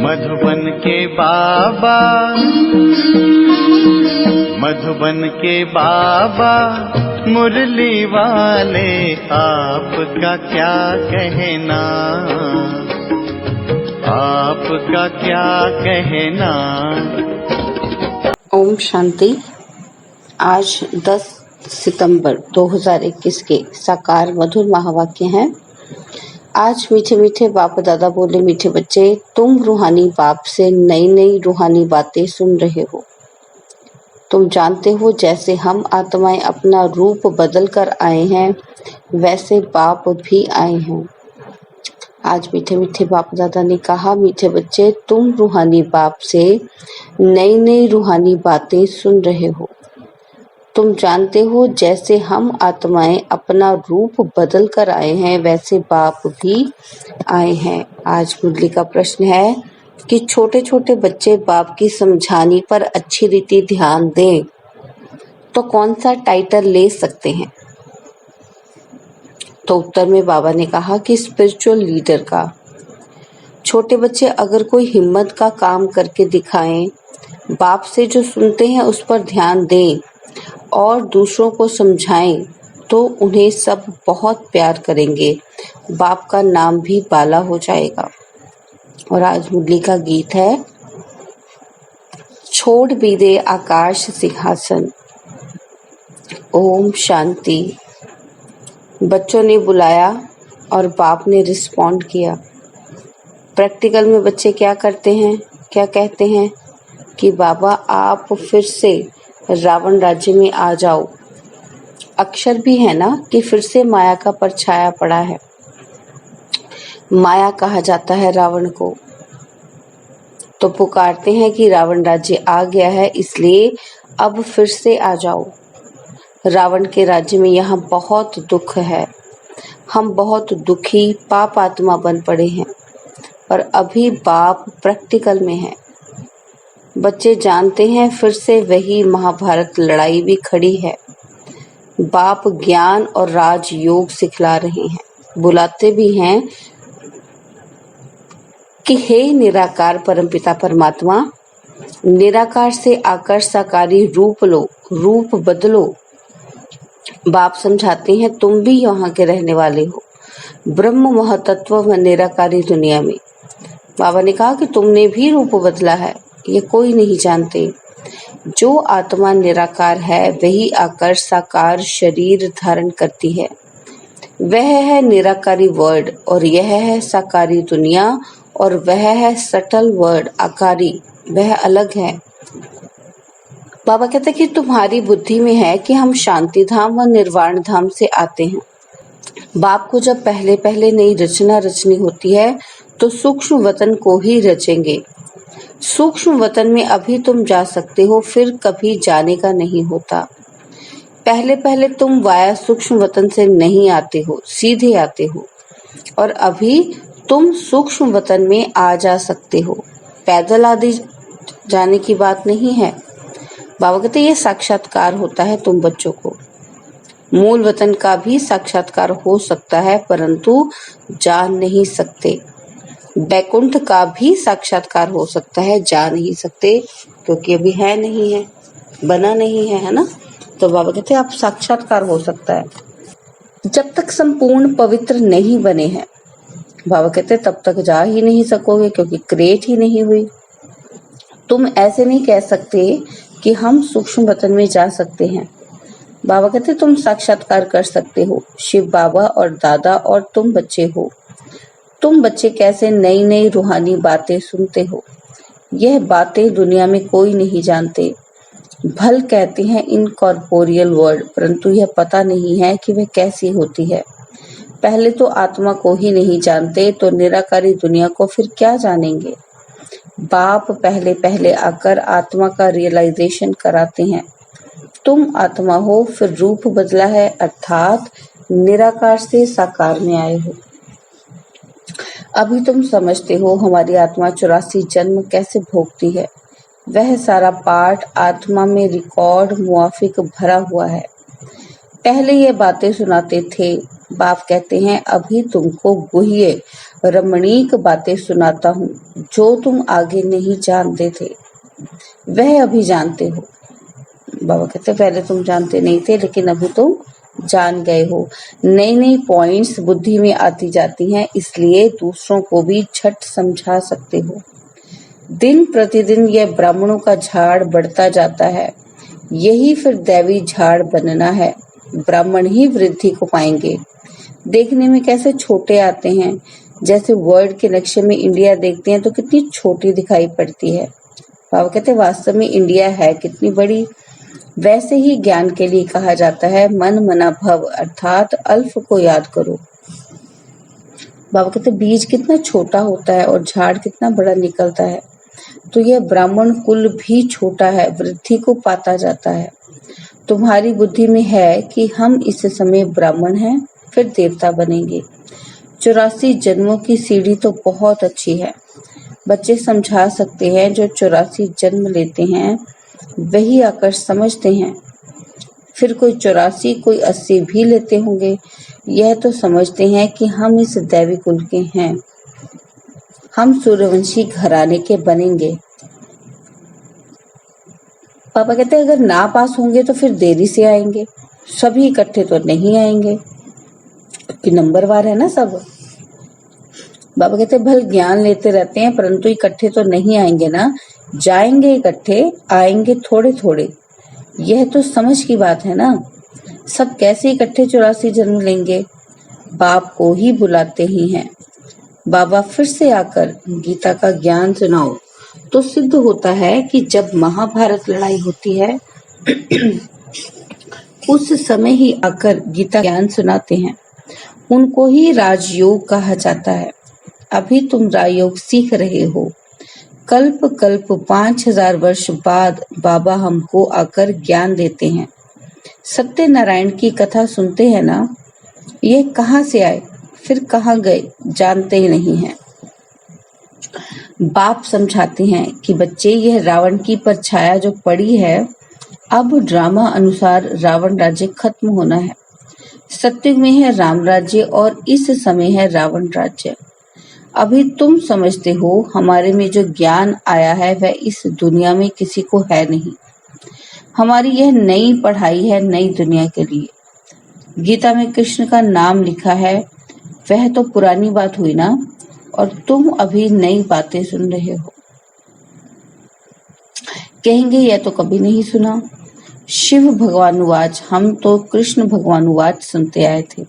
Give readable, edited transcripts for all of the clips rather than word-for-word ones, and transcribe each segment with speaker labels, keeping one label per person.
Speaker 1: मधुबन के बाबा, मधुबन के बाबा मुरली वाले, आपका क्या कहना, आपका क्या कहना।
Speaker 2: ओम शांति। आज 10 सितंबर 2021 के साकार मधुर महावाक्य हैं। आज मीठे मीठे बाप दादा बोले, मीठे बच्चे, तुम रूहानी बाप से नई नई रूहानी बातें सुन रहे हो। तुम जानते हो जैसे हम आत्माएं अपना रूप बदल कर आए हैं, वैसे बाप भी आए हैं। आज मीठे मीठे बाप दादा ने कहा, मीठे बच्चे, तुम रूहानी बाप से नई नई रूहानी बातें सुन रहे हो। तुम जानते हो जैसे हम आत्माएं अपना रूप बदल कर आए हैं, वैसे बाप भी आए हैं। आज मुरली का प्रश्न है कि छोटे छोटे बच्चे बाप की समझानी पर अच्छी रीति ध्यान दें तो कौन सा टाइटल ले सकते हैं। तो उत्तर में बाबा ने कहा कि स्पिरिचुअल लीडर का। छोटे बच्चे अगर कोई हिम्मत का काम करके दिखाएं, बाप से जो सुनते हैं उस पर ध्यान दें और दूसरों को समझाएं, तो उन्हें सब बहुत प्यार करेंगे। बाप का नाम भी बाला हो जाएगा। और आज मुरली का गीत है, छोड़ भी दे आकाश सिंहासन। ओम शांति। बच्चों ने बुलाया और बाप ने रिस्पॉन्ड किया। प्रैक्टिकल में बच्चे क्या करते हैं, क्या कहते हैं कि बाबा आप फिर से रावण राज्य में आ जाओ। अक्षर भी है ना कि फिर से माया का परछाया पड़ा है। माया कहा जाता है रावण को। तो पुकारते हैं कि रावण राज्य आ गया है, इसलिए अब फिर से आ जाओ। रावण के राज्य में यहाँ बहुत दुख है। हम बहुत दुखी पाप आत्मा बन पड़े हैं और अभी बाप प्रैक्टिकल में है। बच्चे जानते हैं फिर से वही महाभारत लड़ाई भी खड़ी है। बाप ज्ञान और राजयोग सिखला रहे हैं। बुलाते भी हैं कि हे निराकार परमपिता परमात्मा, निराकार से आकर साकारी रूप लो, रूप बदलो। बाप समझाते हैं तुम भी यहाँ के रहने वाले हो, ब्रह्म महतत्व व निराकारी दुनिया में। बाबा ने कहा कि तुमने भी रूप बदला है, ये कोई नहीं जानते। जो आत्मा निराकार है वही आकर साकार शरीर धारण करती है। वह है निराकारी वर्ड और यह है साकारी दुनिया, और वह है सटल वर्ड आकारी, वह अलग है। बाबा कहते हैं कि तुम्हारी बुद्धि में है कि हम शांति धाम व निर्वाण धाम से आते हैं। बाप को जब पहले पहले नई रचना रचनी होती है तो सूक्ष्म वतन को ही रचेंगे। सूक्ष्म वतन में अभी तुम जा सकते हो, फिर कभी जाने का नहीं होता। पहले पहले तुम वाया सूक्ष्म वतन से नहीं आते हो, सीधे आते हो, और अभी तुम सूक्ष्म वतन में आ जा सकते हो। पैदल आदि जाने की बात नहीं है। बाबा कहते ये साक्षात्कार होता है तुम बच्चों को। मूल वतन का भी साक्षात्कार हो सकता है, परंतु जान नहीं सकते। बैकुंठ का भी साक्षात्कार हो सकता है, जा नहीं सकते, क्योंकि अभी है नहीं है, बना नहीं है, है ना। तो बाबा कहते आप साक्षात्कार हो सकता है। जब तक संपूर्ण पवित्र नहीं बने हैं, बाबा कहते तब तक जा ही नहीं सकोगे, क्योंकि क्रिएट ही नहीं हुई। तुम ऐसे नहीं कह सकते कि हम सूक्ष्म वतन में जा सकते हैं। बाबा कहते तुम साक्षात्कार कर सकते हो। शिव बाबा और दादा और तुम बच्चे हो। तुम बच्चे कैसे नई नई रूहानी बातें सुनते हो। यह बातें दुनिया में कोई नहीं जानते। भल कहते हैं इनकॉर्पोरियल वर्ड, परंतु यह पता नहीं है कि वह कैसी होती है। पहले तो आत्मा को ही नहीं जानते, तो निराकारी दुनिया को फिर क्या जानेंगे। बाप पहले पहले आकर आत्मा का रियलाइजेशन कराते हैं। तुम आत्मा हो, फिर रूप बदला है, अर्थात निराकार से साकार में आए हो। अभी तुम समझते हो हमारी आत्मा 84 जन्म कैसे भोगती है। वह सारा पाठ आत्मा में रिकॉर्ड मुआफिक भरा हुआ है। पहले ये बातें सुनाते थे, बाप कहते हैं अभी तुमको गुह्य रमणीक बातें सुनाता हूँ जो तुम आगे नहीं जानते थे, वह अभी जानते हो। बाबा कहते पहले तुम जानते नहीं थे लेकिन अभी तुम जान गए हो। नई नई पॉइंट्स बुद्धि में आती जाती हैं, इसलिए दूसरों को भी झट समझा सकते हो। दिन प्रतिदिन यह ब्राह्मणों का झाड़ बढ़ता जाता है, यही फिर दैवी झाड़ बनना है। ब्राह्मण ही वृद्धि को पाएंगे। देखने में कैसे छोटे आते हैं, जैसे वर्ल्ड के नक्शे में इंडिया देखते हैं तो कितनी छोटी दिखाई पड़ती है। बाबा कहते वास्तव में इंडिया है कितनी बड़ी। वैसे ही ज्ञान के लिए कहा जाता है मन मना भव, अर्थात अल्फ को याद करो। बाबा कहते बीज कितना छोटा होता है और झाड़ कितना बड़ा निकलता है, तो यह ब्राह्मण कुल भी छोटा है, वृद्धि को पाता जाता है। तुम्हारी बुद्धि में है कि हम इस समय ब्राह्मण हैं, फिर देवता बनेंगे। 84 जन्मों की सीढ़ी तो बहुत अच्छी है। बच्चे समझा सकते हैं, जो 84 जन्म लेते हैं वही आकर समझते हैं। फिर कोई 84 कोई 80 भी लेते होंगे, यह तो समझते हैं कि हम इस दैवी कुल के हैं, हम सूर्यवंशी घराने के बनेंगे। पापा कहते हैं अगर ना पास होंगे तो फिर देरी से आएंगे, सभी इकट्ठे तो नहीं आएंगे कि नंबरवार है ना सब। बाबा कहते भल ज्ञान लेते रहते हैं परंतु इकट्ठे तो नहीं आएंगे ना, जाएंगे इकट्ठे, आएंगे थोड़े थोड़े। यह तो समझ की बात है ना। सब कैसे इकट्ठे 84 जन्म लेंगे, बाप को ही बुलाते ही हैं। बाबा फिर से आकर गीता का ज्ञान सुनाओ, तो सिद्ध होता है कि जब महाभारत लड़ाई होती है उस समय ही आकर गीता ज्ञान सुनाते हैं। उनको ही राजयोग कहा जाता है। अभी तुम राजयोग सीख रहे हो। कल्प कल्प 5000 वर्ष बाद बाबा हमको आकर ज्ञान देते हैं। सत्यनारायण की कथा सुनते हैं ना, ये कहाँ से आए फिर कहाँ गए जानते ही नहीं हैं। बाप समझाते हैं कि बच्चे यह रावण की परछाया जो पड़ी है, अब ड्रामा अनुसार रावण राज्य खत्म होना है। सत्युग में है राम राज्य और इस समय है रावण राज्य। अभी तुम समझते हो हमारे में जो ज्ञान आया है वह इस दुनिया में किसी को है नहीं। हमारी यह नई पढ़ाई है नई दुनिया के लिए। गीता में कृष्ण का नाम लिखा है, वह तो पुरानी बात हुई ना, और तुम अभी नई बातें सुन रहे हो। कहेंगे यह तो कभी नहीं सुना। शिव भगवानुवाच, हम तो कृष्ण भगवानुवाच सुनते आए थे।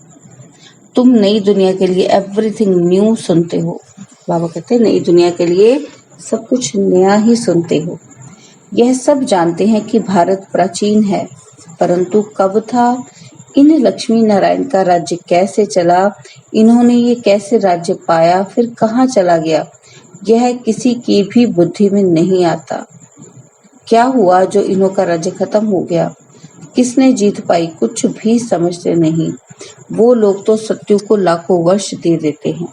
Speaker 2: तुम नई दुनिया के लिए एवरीथिंग न्यू सुनते हो। बाबा कहते हैं नई दुनिया के लिए सब कुछ नया ही सुनते हो। यह सब जानते हैं कि भारत प्राचीन है, परंतु कब था, इन लक्ष्मी नारायण का राज्य कैसे चला, इन्होंने ये कैसे राज्य पाया, फिर कहाँ चला गया, यह किसी की भी बुद्धि में नहीं आता। क्या हुआ जो इन्हों का राज्य खत्म हो गया, किसने जीत पाई, कुछ भी समझते नहीं। वो लोग तो सत्यु को लाखों वर्ष दे देते हैं।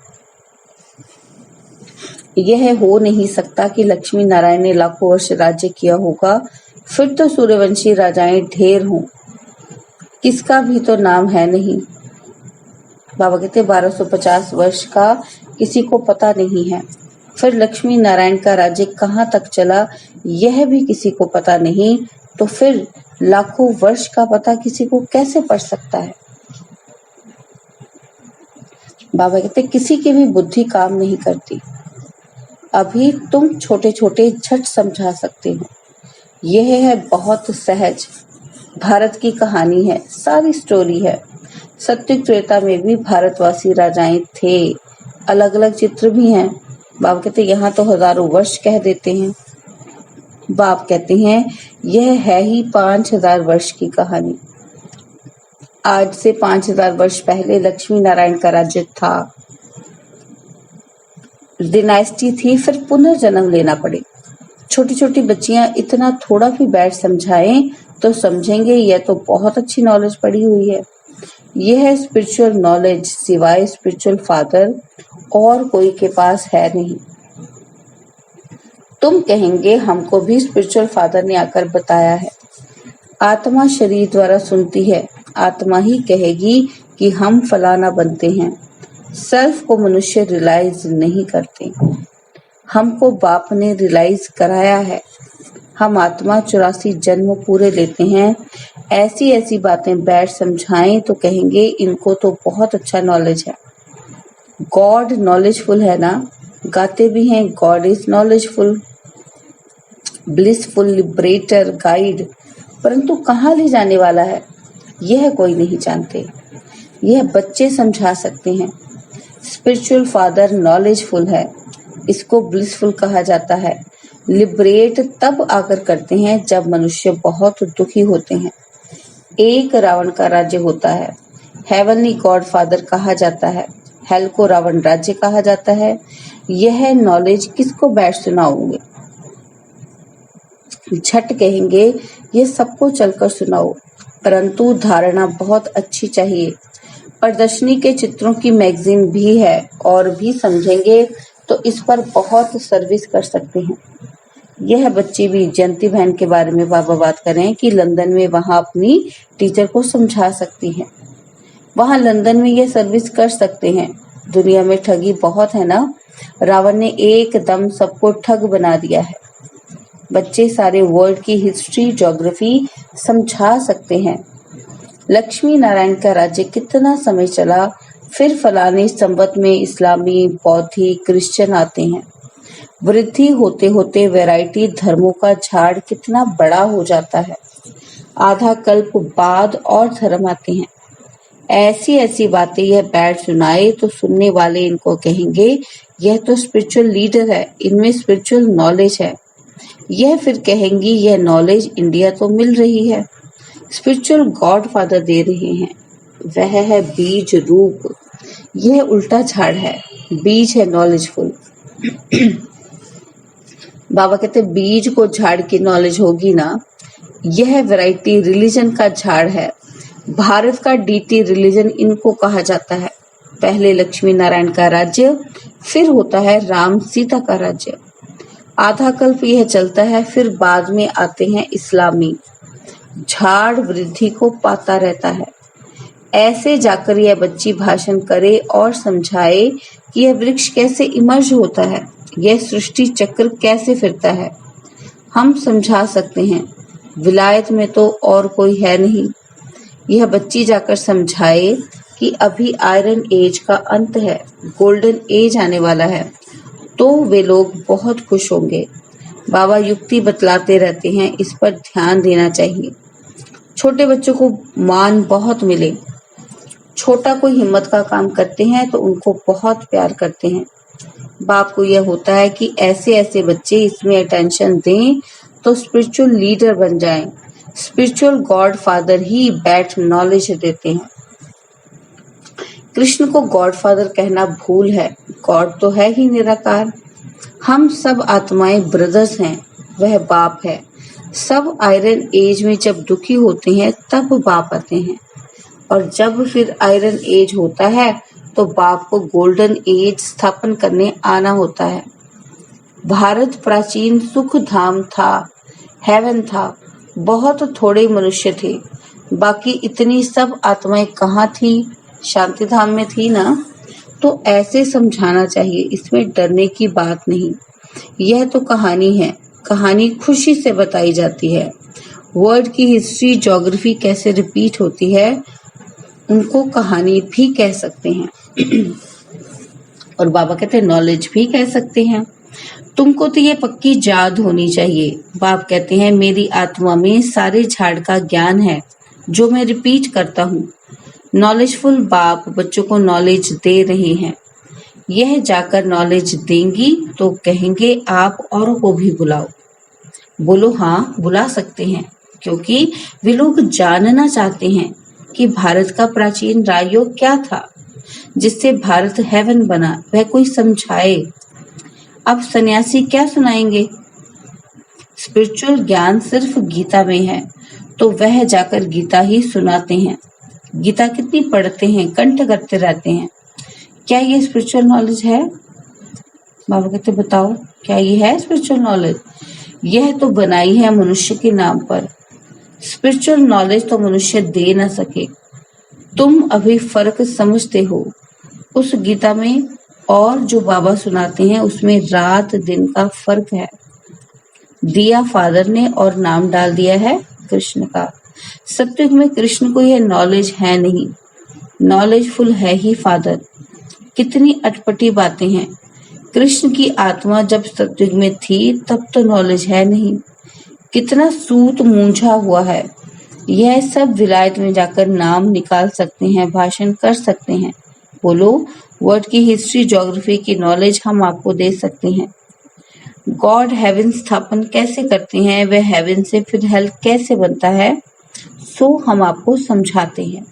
Speaker 2: यह हो नहीं सकता कि लक्ष्मी नारायण ने लाखों वर्ष राज्य किया होगा, फिर तो सूर्यवंशी राजाएं ढेर हों, किसका भी तो नाम है नहीं। बाबा कहते 1250 वर्ष का किसी को पता नहीं है। फिर लक्ष्मी नारायण का राज्य कहाँ तक चला यह भी किसी को पता नहीं, तो फिर लाखों वर्ष का पता किसी को कैसे पड़ सकता है। बाबा कहते किसी की भी बुद्धि काम नहीं करती। अभी तुम छोटे छोटे झट समझा सकते हो। यह है बहुत सहज भारत की कहानी है, सारी स्टोरी है। सत्युग त्रेता में भी भारतवासी राजाएं थे, अलग अलग चित्र भी हैं। बाप कहते यहाँ तो हजारों वर्ष कह देते हैं। बाप कहते हैं यह है ही 5000 वर्ष की कहानी। आज से 5000 वर्ष पहले लक्ष्मी नारायण का राज्य था, डिनाइस्टी थी, फिर पुनर्जन्म लेना पड़े। छोटी छोटी बच्चियां इतना थोड़ा भी बैठ समझाएं तो समझेंगे यह तो बहुत अच्छी नॉलेज पड़ी हुई है। यह है स्पिरिचुअल नॉलेज, सिवाय स्पिरिचुअल फादर और कोई के पास है नहीं। तुम कहेंगे हमको भी स्पिरिचुअल फादर ने आकर बताया है। आत्मा शरीर द्वारा सुनती है, आत्मा ही कहेगी कि हम फलाना बनते हैं। सेल्फ को मनुष्य रियलाइज नहीं करते। हमको बाप ने रियलाइज कराया है। हम आत्मा 84 जन्म पूरे लेते हैं। ऐसी ऐसी बातें बैठ समझाएं तो कहेंगे इनको तो बहुत अच्छा नॉलेज है। गॉड नॉलेजफुल है ना, गाते भी हैं God is knowledgeful, blissful, liberator, guide, परंतु कहाँ ले जाने वाला है यह कोई नहीं जानते। यह बच्चे समझा सकते हैं। स्पिरिचुअल फादर नॉलेजफुल है, इसको ब्लिसफुल कहा जाता है। लिबरेट तब आकर करते हैं जब मनुष्य बहुत दुखी होते हैं। एक रावण का राज्य होता है, हेवनली गॉड फादर कहा जाता है, हेल को रावण राज्य कहा जाता है। यह नॉलेज किसको बैठ सुनाओगे? झट कहेंगे ये सबको चलकर सुनाओ, परंतु धारणा बहुत अच्छी चाहिए। प्रदर्शनी के चित्रों की मैगजीन भी है और भी समझेंगे तो इस पर बहुत सर्विस कर सकते हैं। यह बच्ची भी जयंती बहन के बारे में बाबा बात करें कि लंदन में वहां अपनी टीचर को समझा सकती हैं। वहां लंदन में यह सर्विस कर सकते हैं। दुनिया में ठगी बहुत है ना, रावण ने एकदम सबको ठग बना दिया है। बच्चे सारे वर्ल्ड की हिस्ट्री ज्योग्राफी समझा सकते हैं। लक्ष्मी नारायण का राज्य कितना समय चला, फिर फलाने संवत में इस्लामी, बौद्धी, क्रिश्चियन आते हैं। वृद्धि होते होते वैरायटी धर्मों का झाड़ कितना बड़ा हो जाता है। आधा कल्प बाद और धर्म आते हैं। ऐसी ऐसी बातें यह बैठ सुनाए तो सुनने वाले इनको कहेंगे यह तो स्पिरिचुअल लीडर है, इनमें स्पिरिचुअल नॉलेज है। यह फिर कहेंगी यह नॉलेज इंडिया तो मिल रही है, स्पिरिचुअल गॉड फादर दे रहे हैं। वह है बीज रूप, यह उल्टा झाड़ है, बीज है नॉलेजफुल। बाबा कहते बीज को झाड़ की नॉलेज होगी ना। यह वैरायटी रिलीजन का झाड़ है। भारत का डीटी रिलीजन इनको कहा जाता है। पहले लक्ष्मी नारायण का राज्य, फिर होता है राम सीता का राज्य। आधा कल्प यह चलता है, फिर बाद में आते हैं इस्लामी। झाड़ वृद्धि को पाता रहता है। ऐसे जाकर यह बच्ची भाषण करे और समझाए कि यह वृक्ष कैसे इमर्ज होता है, यह सृष्टि चक्र कैसे फिरता है। हम समझा सकते हैं। विलायत में तो और कोई है नहीं। यह बच्ची जाकर समझाए कि अभी आयरन एज का अंत है, गोल्डन एज आने वाला है, तो वे लोग बहुत खुश होंगे। बाबा युक्ति बतलाते रहते हैं, इस पर ध्यान देना चाहिए। छोटे बच्चों को मान बहुत मिले। छोटा कोई हिम्मत का काम करते हैं तो उनको बहुत प्यार करते हैं। बाप को यह होता है कि ऐसे ऐसे बच्चे इसमें अटेंशन दें तो स्पिरिचुअल लीडर बन जाएं। स्पिरिचुअल गॉड फादर ही बैठ नॉलेज देते हैं। कृष्ण को गॉड फादर कहना भूल है, गॉड तो है ही निराकार। हम सब आत्माएं ब्रदर्स हैं, वह बाप है। सब आयरन एज में जब दुखी होते हैं तब बाप आते हैं, और जब फिर आयरन एज होता है तो बाप को गोल्डन एज स्थापन करने आना होता है। भारत प्राचीन सुख धाम था, हेवन था। बहुत थोड़े मनुष्य थे, बाकी इतनी सब आत्माएं कहाँ थी? शांति धाम में थी ना। तो ऐसे समझाना चाहिए, इसमें डरने की बात नहीं। यह तो कहानी है, कहानी खुशी से बताई जाती है। वर्ल्ड की हिस्ट्री ज्योग्राफी कैसे रिपीट होती है उनको कहानी भी कह सकते हैं। और बाबा कहते हैं नॉलेज भी कह सकते हैं। तुमको तो ये पक्की याद होनी चाहिए। बाप कहते हैं मेरी आत्मा में सारे झाड़ का ज्ञान है जो मैं रिपीट करता हूँ। नॉलेजफुल बाप बच्चों को नॉलेज दे रहे हैं। यह जाकर नॉलेज देंगी तो कहेंगे आप औरों को भी बुलाओ। बोलो हाँ, बुला सकते हैं, क्योंकि वे लोग जानना चाहते हैं कि भारत का प्राचीन राजयोग क्या था जिससे भारत हेवन बना, वह कोई समझाए। अब सन्यासी क्या सुनाएंगे? स्पिरिचुअल ज्ञान सिर्फ गीता में है, तो वह जाकर गीता ही सुनाते हैं। गीता कितनी पढ़ते हैं, कंठ करते रहते हैं। क्या ये स्पिरिचुअल नॉलेज है? बाबा कहते बताओ, क्या ये है स्पिरिचुअल नॉलेज? यह तो बनाई है मनुष्य के नाम पर। स्पिरिचुअल नॉलेज तो मनुष्य दे ना सके। तुम अभी फर्क समझते हो। उस गीता में और जो बाबा सुनाते हैं उसमें रात दिन का फर्क है। दिया फादर ने और नाम डाल दिया है कृष्ण का। सत्युग में कृष्ण को यह नॉलेज है नहीं, नॉलेजफुल है ही फादर। कितनी अटपटी बातें हैं। कृष्ण की आत्मा जब सत्युग में थी तब तो नॉलेज है नहीं। कितना सूत मूंझा हुआ है। यह सब विलायत में जाकर नाम निकाल सकते हैं, भाषण कर सकते हैं। बोलो, वर्ड की हिस्ट्री, ज्योग्राफी की नॉलेज हम आपको दे सकते हैं। गॉड हेवन स्थापन कैसे करते हैं, वह हेवन से फिर हेल कैसे बनता है, सो हम आपको समझाते हैं।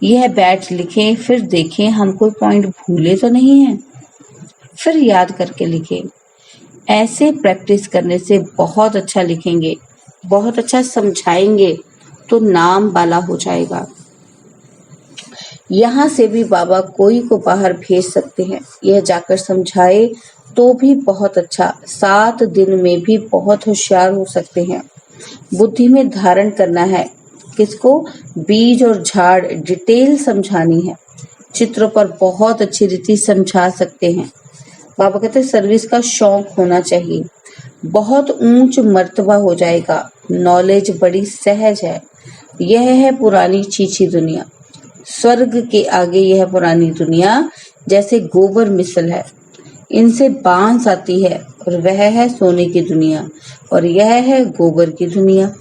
Speaker 2: यह बैठ लिखें, फिर देखें हम कोई पॉइंट भूले तो नहीं है, फिर याद करके लिखें। ऐसे प्रैक्टिस करने से बहुत अच्छा लिखेंगे, बहुत अच्छा समझाएंगे तो नाम वाला हो जाएगा। यहाँ से भी बाबा कोई को बाहर भेज सकते हैं, यह जाकर समझाए तो भी बहुत अच्छा। 7 दिन में भी बहुत होशियार हो सकते हैं। बुद्धि में धारण करना है। किसको? बीज और झाड़ डिटेल समझानी है। चित्रों पर बहुत अच्छी रीति समझा सकते हैं। बाबा कहते हैं सर्विस का शौक होना चाहिए। बहुत ऊंच मर्तबा हो जाएगा। नॉलेज बड़ी सहज है। यह है पुरानी चीची दुनिया। स्वर्ग के आगे यह पुरानी दुनिया जैसे गोबर मिसल है। इनसे बांस आती है और वह है सोने की दुनिया और यह है गोबर की दुनिया।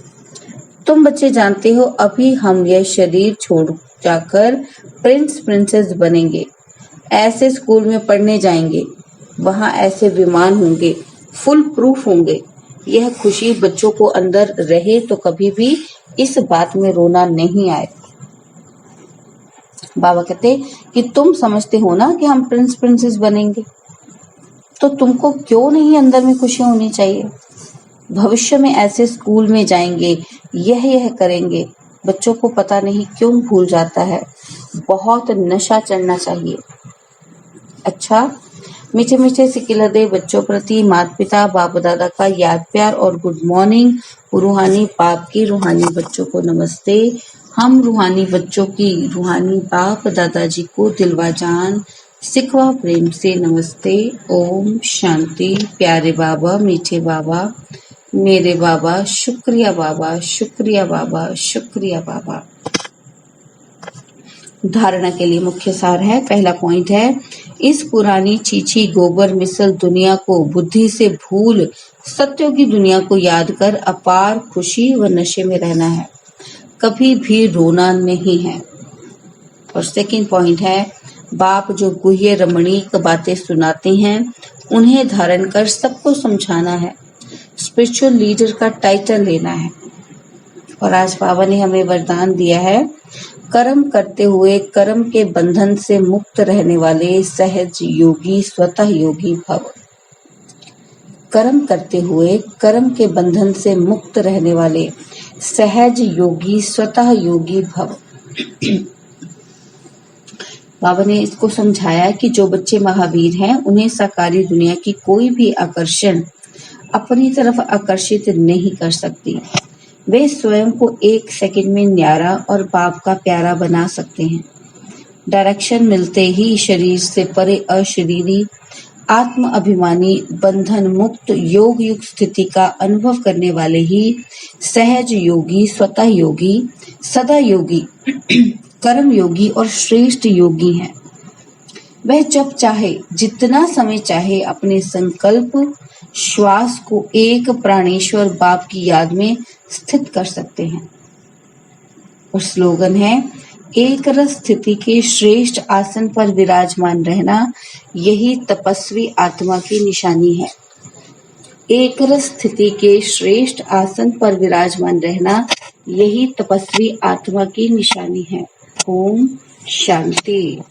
Speaker 2: तुम बच्चे जानते हो अभी हम यह शरीर छोड़ जाकर प्रिंस प्रिंसेस बनेंगे। ऐसे स्कूल में पढ़ने जाएंगे, वहां ऐसे विमान होंगे, फुल प्रूफ होंगे। यह खुशी बच्चों को अंदर रहे तो कभी भी इस बात में रोना नहीं आए। बाबा कहते कि तुम समझते हो ना कि हम प्रिंस प्रिंसेस बनेंगे, तो तुमको क्यों नहीं अंदर में खुशी होनी चाहिए। भविष्य में ऐसे स्कूल में जाएंगे, यह करेंगे। बच्चों को पता नहीं क्यों भूल जाता है। बहुत नशा चढ़ना चाहिए। अच्छा, मीठे मीठे से खिलते बच्चों प्रति माता पिता बाप दादा का याद प्यार और गुड मॉर्निंग। रूहानी बाप की रूहानी बच्चों को नमस्ते। हम रूहानी बच्चों की रूहानी बाप दादाजी को दिलवा जान सिखवा प्रेम से नमस्ते। ओम शांति। प्यारे बाबा, मीठे बाबा, मेरे बाबा, शुक्रिया बाबा, शुक्रिया बाबा, शुक्रिया बाबा। धारणा के लिए मुख्य सार है। पहला पॉइंट है, इस पुरानी चीची गोबर मिसल दुनिया को बुद्धि से भूल सत्यों की दुनिया को याद कर अपार खुशी व नशे में रहना है। कभी भी रोना नहीं है। और सेकंड पॉइंट है, बाप जो गुह्य रमणीक बातें सुनाते हैं उन्हें धारण कर सबको समझाना है। स्पिरिचुअल लीडर का टाइटल लेना है। और आज बाबा ने हमें वरदान दिया है, कर्म करते हुए कर्म के बंधन से मुक्त रहने वाले सहज योगी स्वतः योगी भव। कर्म करते हुए कर्म के बंधन से मुक्त रहने वाले सहज योगी स्वतः योगी भव। बाबा ने इसको समझाया कि जो बच्चे महावीर हैं उन्हें साकारी दुनिया की कोई भी आकर्षण अपनी तरफ आकर्षित नहीं कर सकती। वे स्वयं को 1 सेकंड में न्यारा और बाप का प्यारा बना सकते हैं। डायरेक्शन मिलते ही शरीर से परे अशरीरी आत्म अभिमानी बंधन मुक्त योग युक्त स्थिति का अनुभव करने वाले ही सहज योगी स्वतः योगी सदा योगी कर्म योगी और श्रेष्ठ योगी हैं। वह जब चाहे जितना समय चाहे अपने संकल्प श्वास को एक प्राणेश्वर बाप की याद में स्थित कर सकते हैं। और स्लोगन है, एक रस स्थिति के श्रेष्ठ आसन पर विराजमान रहना यही तपस्वी आत्मा की निशानी है। एक रस स्थिति के श्रेष्ठ आसन पर विराजमान रहना यही तपस्वी आत्मा की निशानी है। ओम शांति।